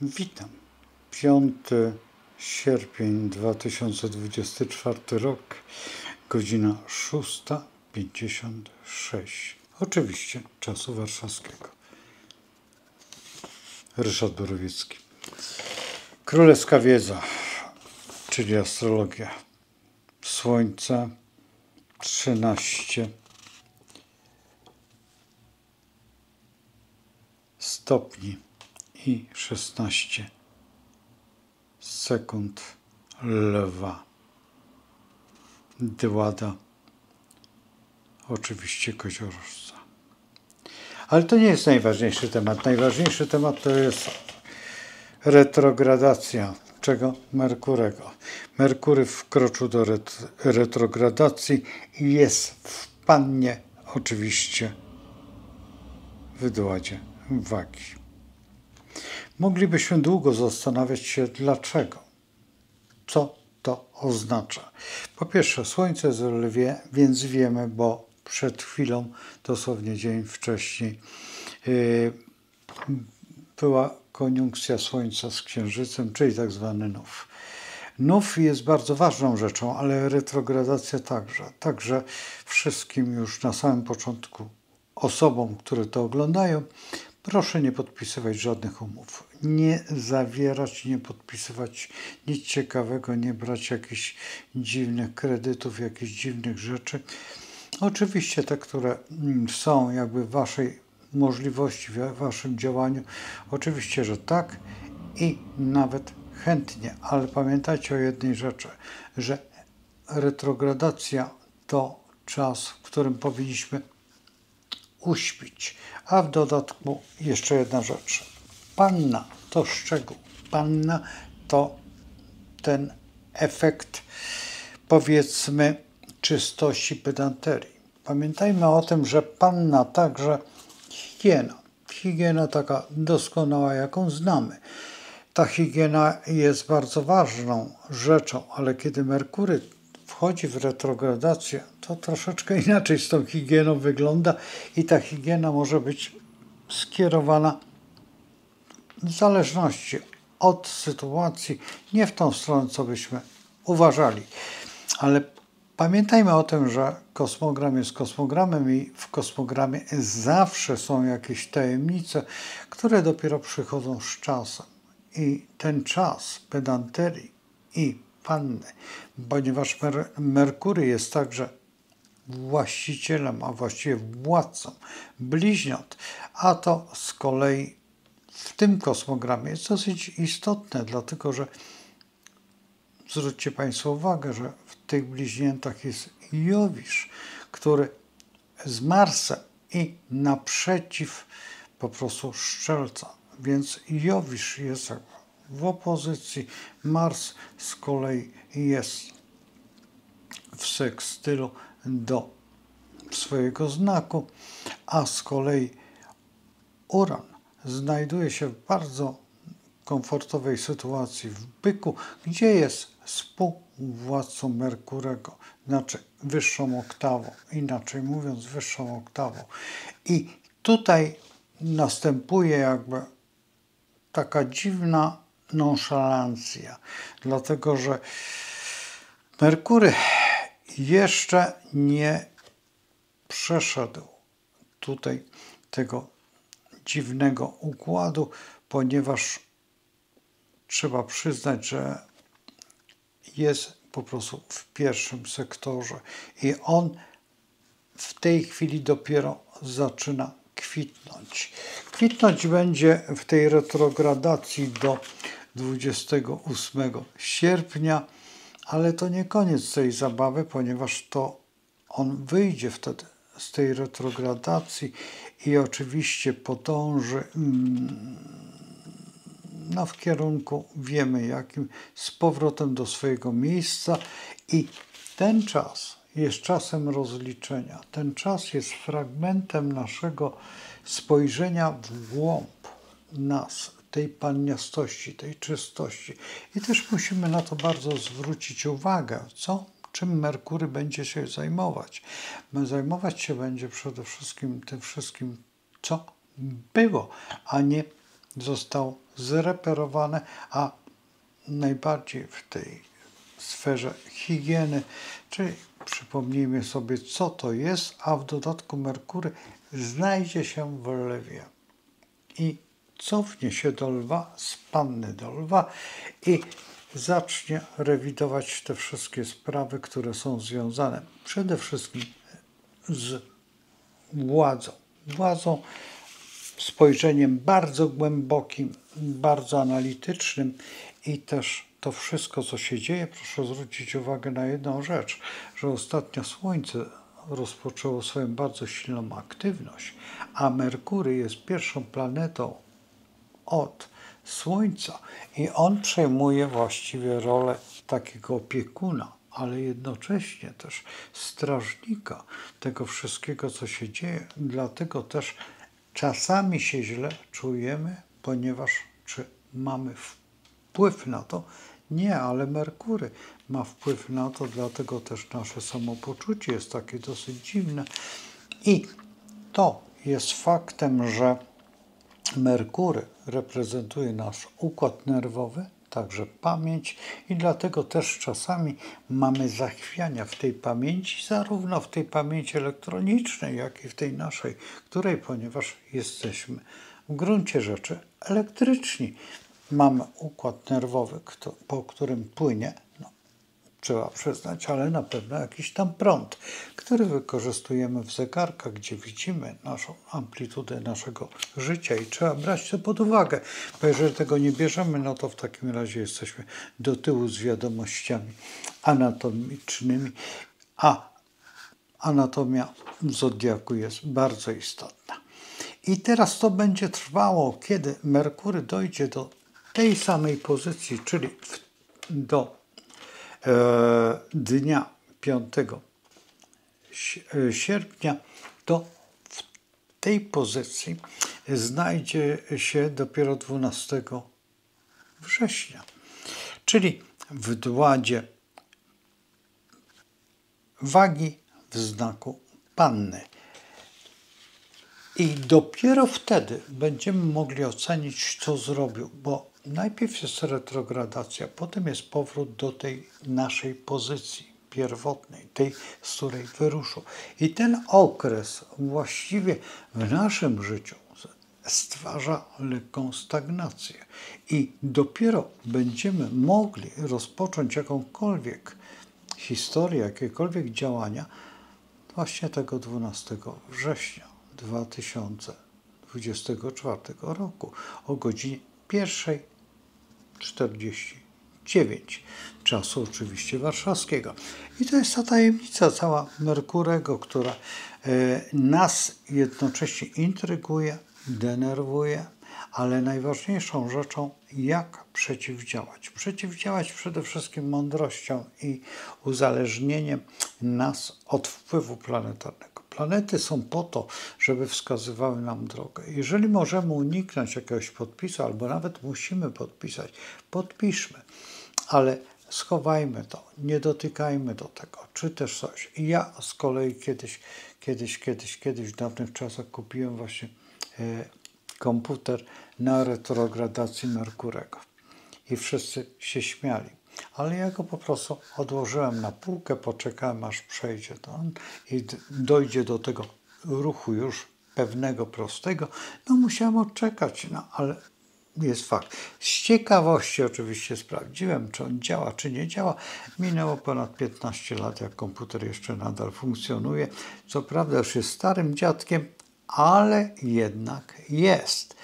Witam. 5 sierpień 2024 rok, godzina 6:56. Oczywiście czasu warszawskiego. Ryszard Borowiecki. Królewska wiedza, czyli astrologia. Słońce 13 stopni i 16 sekund Lwa. Dyłada, oczywiście koziorożca. Ale to nie jest najważniejszy temat. Najważniejszy temat to jest retrogradacja. Czego? Merkurego. Merkury wkroczył do retrogradacji i jest w pannie, oczywiście, w Dyładzie Wagi. Moglibyśmy długo zastanawiać się, dlaczego. Co to oznacza? Po pierwsze, Słońce jest w Lwie, więc wiemy, bo przed chwilą, dosłownie dzień wcześniej, była koniunkcja Słońca z Księżycem, czyli tak zwany nów. Nów jest bardzo ważną rzeczą, ale retrogradacja także. Także wszystkim już na samym początku osobom, które to oglądają, proszę nie podpisywać żadnych umów. Nie zawierać, nie podpisywać nic ciekawego, nie brać jakichś dziwnych kredytów, jakichś dziwnych rzeczy. Oczywiście te, które są jakby w waszej możliwości, w waszym działaniu, oczywiście, że tak i nawet chętnie, ale pamiętajcie o jednej rzeczy, że retrogradacja to czas, w którym powinniśmy uśpić. A w dodatku jeszcze jedna rzecz. Panna to szczegół. Panna to ten efekt, powiedzmy, czystości, pedanterii. Pamiętajmy o tym, że panna także higiena. Higiena taka doskonała, jaką znamy. Ta higiena jest bardzo ważną rzeczą, ale kiedy Merkury wchodzi w retrogradację, to troszeczkę inaczej z tą higieną wygląda i ta higiena może być skierowana w zależności od sytuacji, nie w tą stronę, co byśmy uważali. Ale pamiętajmy o tym, że kosmogram jest kosmogramem i w kosmogramie zawsze są jakieś tajemnice, które dopiero przychodzą z czasem. I ten czas pedanterii i panny, ponieważ Merkury jest także właścicielem, a właściwie władcą bliźniąt, a to z kolei w tym kosmogramie jest dosyć istotne, dlatego że zwróćcie Państwo uwagę, że w tych bliźniętach jest Jowisz, który z Marsem i naprzeciw po prostu Strzelca. Więc Jowisz jest w opozycji, Mars z kolei jest w sekstylu do swojego znaku, a z kolei Uran znajduje się w bardzo komfortowej sytuacji w Byku, gdzie jest współwładcą Merkurego, znaczy wyższą oktawą, inaczej mówiąc wyższą oktawą. I tutaj następuje jakby taka dziwna nonszalancja, dlatego że Merkury jeszcze nie przeszedł tutaj tego dziwnego układu, ponieważ trzeba przyznać, że jest po prostu w pierwszym sektorze i on w tej chwili dopiero zaczyna kwitnąć. Kwitnąć będzie w tej retrogradacji do 28 sierpnia, ale to nie koniec tej zabawy, ponieważ to on wyjdzie wtedy z tej retrogradacji i oczywiście podąży w kierunku, wiemy jakim, z powrotem do swojego miejsca i ten czas jest czasem rozliczenia. Ten czas jest fragmentem naszego spojrzenia w głąb nas, tej panniastości, tej czystości. I też musimy na to bardzo zwrócić uwagę, czym Merkury będzie się zajmować. Zajmować się będzie przede wszystkim tym wszystkim, co było, a nie zostało zreperowane, a najbardziej w tej sferze higieny, czyli przypomnijmy sobie, co to jest, a w dodatku Merkury znajdzie się w lewie i cofnie się do lwa, z panny do lwa i zacznie rewidować te wszystkie sprawy, które są związane przede wszystkim z władzą. Władzą, spojrzeniem bardzo głębokim, bardzo analitycznym i też to wszystko, co się dzieje, proszę zwrócić uwagę na jedną rzecz, że ostatnio Słońce rozpoczęło swoją bardzo silną aktywność, a Merkury jest pierwszą planetą od Słońca i on przejmuje właściwie rolę takiego opiekuna, ale jednocześnie też strażnika tego wszystkiego, co się dzieje. Dlatego też czasami się źle czujemy, ponieważ czy mamy wpływ na to? Nie, ale Merkury ma wpływ na to, dlatego też nasze samopoczucie jest takie dosyć dziwne. I to jest faktem, że Merkury reprezentuje nasz układ nerwowy, także pamięć i dlatego też czasami mamy zachwiania w tej pamięci, zarówno w tej pamięci elektronicznej, jak i w tej naszej, której, ponieważ jesteśmy w gruncie rzeczy elektryczni. Mamy układ nerwowy, po którym płynie, trzeba przyznać, ale na pewno jakiś tam prąd, który wykorzystujemy w zegarkach, gdzie widzimy naszą amplitudę naszego życia i trzeba brać to pod uwagę, bo jeżeli tego nie bierzemy, no to w takim razie jesteśmy do tyłu z wiadomościami anatomicznymi, a anatomia w zodiaku jest bardzo istotna. I teraz to będzie trwało, kiedy Merkury dojdzie do tej samej pozycji, czyli do dnia 5 sierpnia, to w tej pozycji znajdzie się dopiero 12 września, czyli w dładzie wagi w znaku panny. I dopiero wtedy będziemy mogli ocenić, co zrobił, bo najpierw jest retrogradacja, potem jest powrót do tej naszej pozycji pierwotnej, tej, z której wyruszył. I ten okres właściwie w naszym życiu stwarza lekką stagnację. I dopiero będziemy mogli rozpocząć jakąkolwiek historię, jakiekolwiek działania właśnie tego 12 września 2024 roku o godzinie 1:49 czasu oczywiście warszawskiego. I to jest ta tajemnica cała Merkurego, która nas jednocześnie intryguje, denerwuje, ale najważniejszą rzeczą, jak przeciwdziałać. Przeciwdziałać przede wszystkim mądrością i uzależnieniem nas od wpływu planetarnego. Planety są po to, żeby wskazywały nam drogę. Jeżeli możemy uniknąć jakiegoś podpisu, albo nawet musimy podpisać, podpiszmy, ale schowajmy to, nie dotykajmy do tego, czy też coś. I ja z kolei kiedyś w dawnych czasach kupiłem właśnie komputer na retrogradacji Merkurego. I wszyscy się śmiali. Ale ja go po prostu odłożyłem na półkę, poczekałem aż przejdzie to i dojdzie do tego ruchu już pewnego, prostego. No musiałem odczekać, no ale jest fakt. Z ciekawości oczywiście sprawdziłem, czy on działa, czy nie działa. Minęło ponad 15 lat, jak komputer jeszcze nadal funkcjonuje. Co prawda już jest starym dziadkiem, ale jednak jest.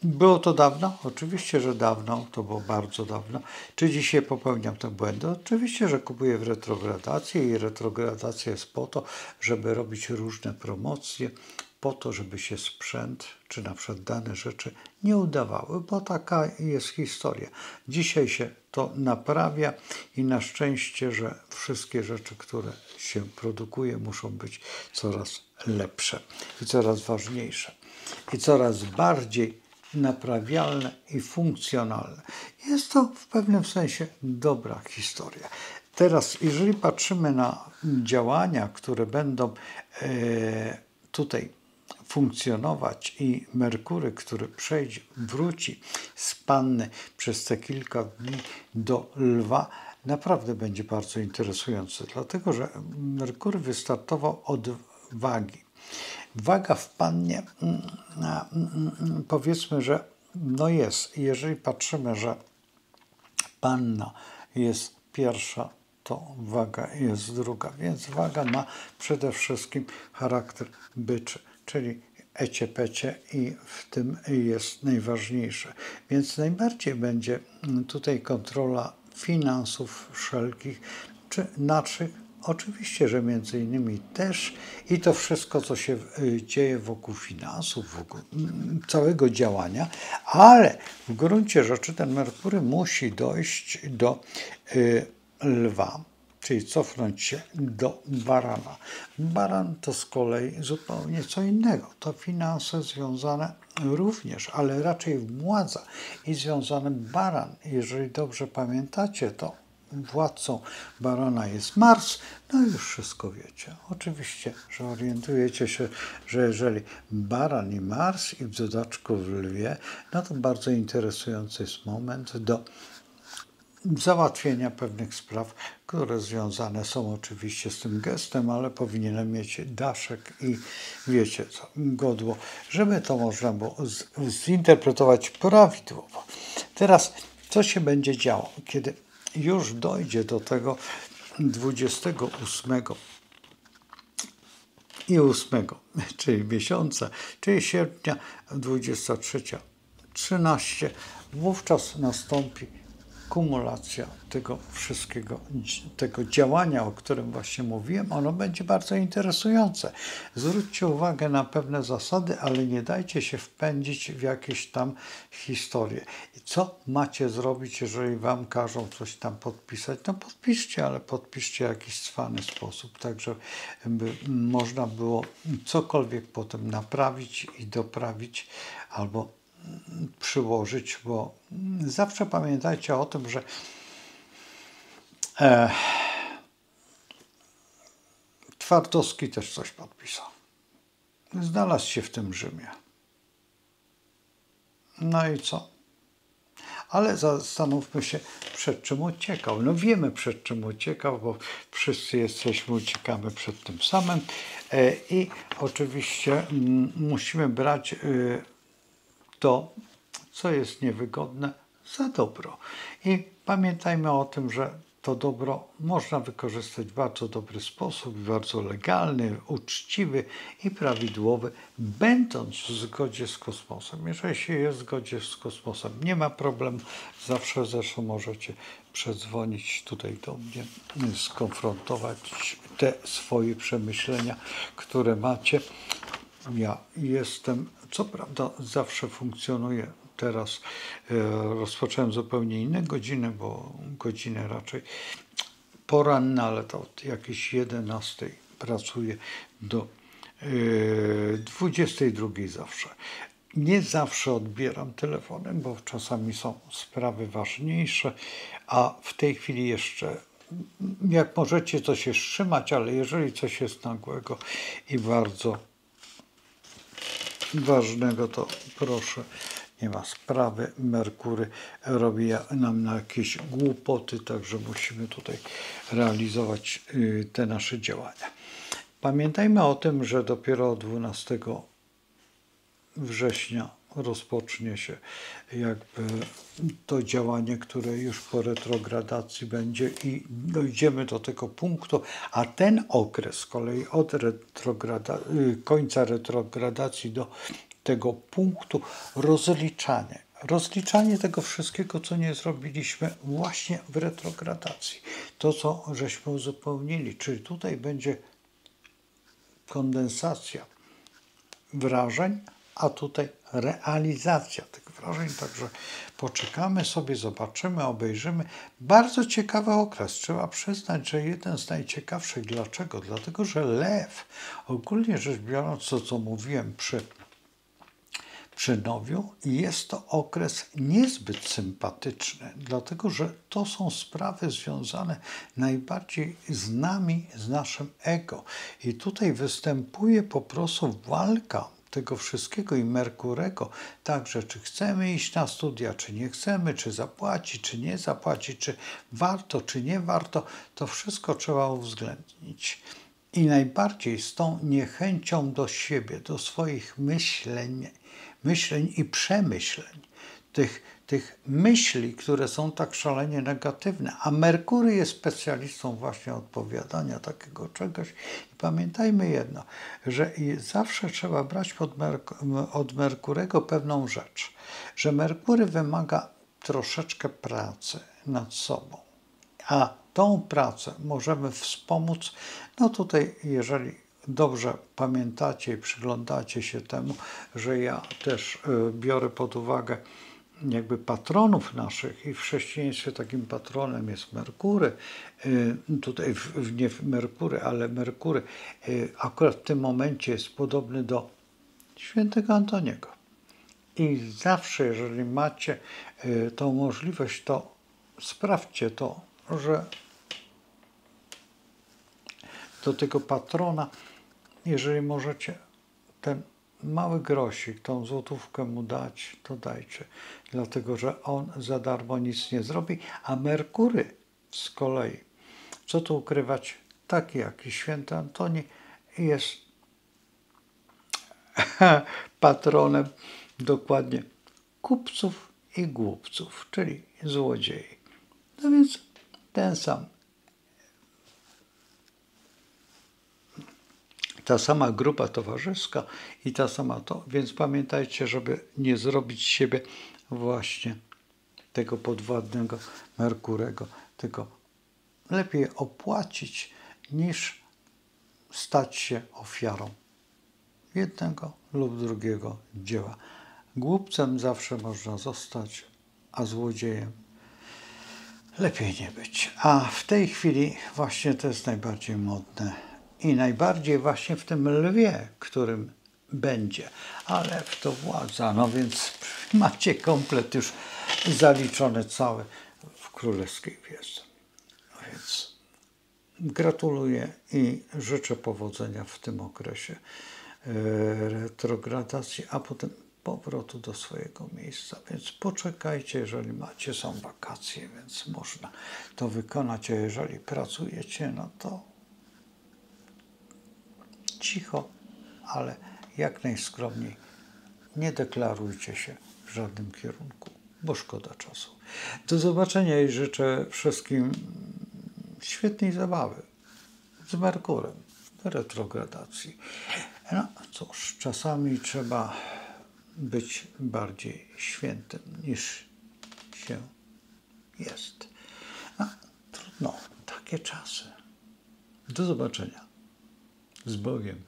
Było to dawno? Oczywiście, że dawno, to było bardzo dawno. Czy dzisiaj popełniam te błędy? Oczywiście, że kupuję w retrogradację i retrogradacja jest po to, żeby robić różne promocje, po to, żeby się sprzęt, czy na przykład dane rzeczy nie udawały, bo taka jest historia. Dzisiaj się to naprawia i na szczęście, że wszystkie rzeczy, które się produkuje, muszą być coraz lepsze i coraz ważniejsze i coraz bardziej naprawialne i funkcjonalne. Jest to w pewnym sensie dobra historia. Teraz, jeżeli patrzymy na działania, które będą tutaj funkcjonować i Merkury, który wróci z Panny przez te kilka dni do Lwa, naprawdę będzie bardzo interesujący, dlatego że Merkury wystartował od Wagi. Waga w Pannie, powiedzmy, że no jest. Jeżeli patrzymy, że Panna jest pierwsza, to Waga jest druga, więc Waga ma przede wszystkim charakter byczy, czyli ecie-pecie i w tym jest najważniejsze. Więc najbardziej będzie tutaj kontrola finansów wszelkich, czy naszych. Oczywiście, że między innymi też i to wszystko, co się dzieje wokół finansów, wokół całego działania, ale w gruncie rzeczy ten Merkury musi dojść do Lwa, czyli cofnąć się do Barana. Baran to z kolei zupełnie co innego. To finanse związane również, ale raczej władza i związany Baran. Jeżeli dobrze pamiętacie, to władcą Barana jest Mars, no i już wszystko wiecie. Oczywiście, że orientujecie się, że jeżeli Baran i Mars i w dodatku w Lwie, no to bardzo interesujący jest moment do załatwienia pewnych spraw, które związane są oczywiście z tym gestem, ale powinienem mieć daszek i wiecie co, godło, żeby to można było zinterpretować prawidłowo. Teraz, co się będzie działo, kiedy już dojdzie do tego 28 i 8, czyli miesiąca, czyli sierpnia 23:13, wówczas nastąpi kumulacja tego wszystkiego, tego działania, o którym właśnie mówiłem. Ono będzie bardzo interesujące. Zwróćcie uwagę na pewne zasady, ale nie dajcie się wpędzić w jakieś tam historie. I co macie zrobić, jeżeli wam każą coś tam podpisać? No podpiszcie, ale podpiszcie w jakiś cwany sposób, tak żeby można było cokolwiek potem naprawić i doprawić albo przyłożyć, bo zawsze pamiętajcie o tym, że Twardowski też coś podpisał. Znalazł się w tym Rzymie. No i co? Ale zastanówmy się, przed czym uciekał. No wiemy, przed czym uciekał, bo wszyscy uciekamy przed tym samym. I oczywiście musimy brać to, co jest niewygodne, za dobro. I pamiętajmy o tym, że to dobro można wykorzystać w bardzo dobry sposób, bardzo legalny, uczciwy i prawidłowy, będąc w zgodzie z kosmosem. Jeżeli się jest w zgodzie z kosmosem, nie ma problemu, zawsze zresztą możecie przedzwonić tutaj do mnie, skonfrontować te swoje przemyślenia, które macie. Ja jestem, co prawda zawsze funkcjonuję, teraz rozpocząłem zupełnie inne godziny, bo godziny raczej poranne, ale to od jakiejś 11 pracuję do 22 zawsze. Nie zawsze odbieram telefonem, bo czasami są sprawy ważniejsze, a w tej chwili jeszcze, jak możecie, to się wstrzymać, ale jeżeli coś jest nagłego i bardzo ważnego, to proszę, nie ma sprawy. Merkury robi nam na jakieś głupoty, także musimy tutaj realizować te nasze działania. Pamiętajmy o tym, że dopiero 12 września rozpocznie się jakby to działanie, które już po retrogradacji będzie i dojdziemy do tego punktu, a ten okres z kolei od końca retrogradacji do tego punktu rozliczanie tego wszystkiego, co nie zrobiliśmy właśnie w retrogradacji. To, co żeśmy uzupełnili, czyli tutaj będzie kondensacja wrażeń, a tutaj realizacja tych wrażeń. Także poczekamy sobie, zobaczymy, obejrzymy. Bardzo ciekawy okres. Trzeba przyznać, że jeden z najciekawszych. Dlaczego? Dlatego, że Lew, ogólnie rzecz biorąc, to co mówiłem przy nowiu, jest to okres niezbyt sympatyczny, dlatego że to są sprawy związane najbardziej z nami, z naszym ego. I tutaj występuje po prostu walka tego wszystkiego i Merkurego, także czy chcemy iść na studia, czy nie chcemy, czy zapłacić, czy nie zapłacić, czy warto, czy nie warto, to wszystko trzeba uwzględnić. I najbardziej z tą niechęcią do siebie, do swoich myśleń i przemyśleń, tych myśli, które są tak szalenie negatywne. A Merkury jest specjalistą właśnie odpowiadania takiego czegoś. I pamiętajmy jedno, że zawsze trzeba brać od Merkurego pewną rzecz, że Merkury wymaga troszeczkę pracy nad sobą. A tą pracę możemy wspomóc, no tutaj jeżeli dobrze pamiętacie i przyglądacie się temu, że ja też biorę pod uwagę jakby patronów naszych i w chrześcijaństwie takim patronem jest Merkury, tutaj nie Merkury, ale Merkury akurat w tym momencie jest podobny do świętego Antoniego. I zawsze, jeżeli macie tą możliwość, to sprawdźcie to, że do tego patrona, jeżeli możecie ten mały grosik, tą złotówkę mu dać, to dajcie. Dlatego, że on za darmo nic nie zrobi, a Merkury z kolei, co tu ukrywać, taki jak i święty Antoni, jest patronem dokładnie kupców i głupców, czyli złodziei. No więc ten sam. Ta sama grupa towarzyska i ta sama to. Więc pamiętajcie, żeby nie zrobić z siebie właśnie tego podwładnego Merkurego, tylko lepiej opłacić niż stać się ofiarą jednego lub drugiego dzieła. Głupcem zawsze można zostać, a złodziejem lepiej nie być. A w tej chwili właśnie to jest najbardziej modne i najbardziej właśnie w tym lwie, którym będzie. Ale w to władza, no więc macie komplet już zaliczony cały w królewskiej wiedzy. No więc gratuluję i życzę powodzenia w tym okresie retrogradacji, a potem powrotu do swojego miejsca. Więc poczekajcie, jeżeli macie, są wakacje, więc można to wykonać, a jeżeli pracujecie, no to cicho, ale jak najskromniej. Nie deklarujcie się w żadnym kierunku, bo szkoda czasu. Do zobaczenia i życzę wszystkim świetnej zabawy z Merkurem w retrogradacji. No cóż, czasami trzeba być bardziej świętym niż się jest. No, trudno, takie czasy. Do zobaczenia. Z Bogiem.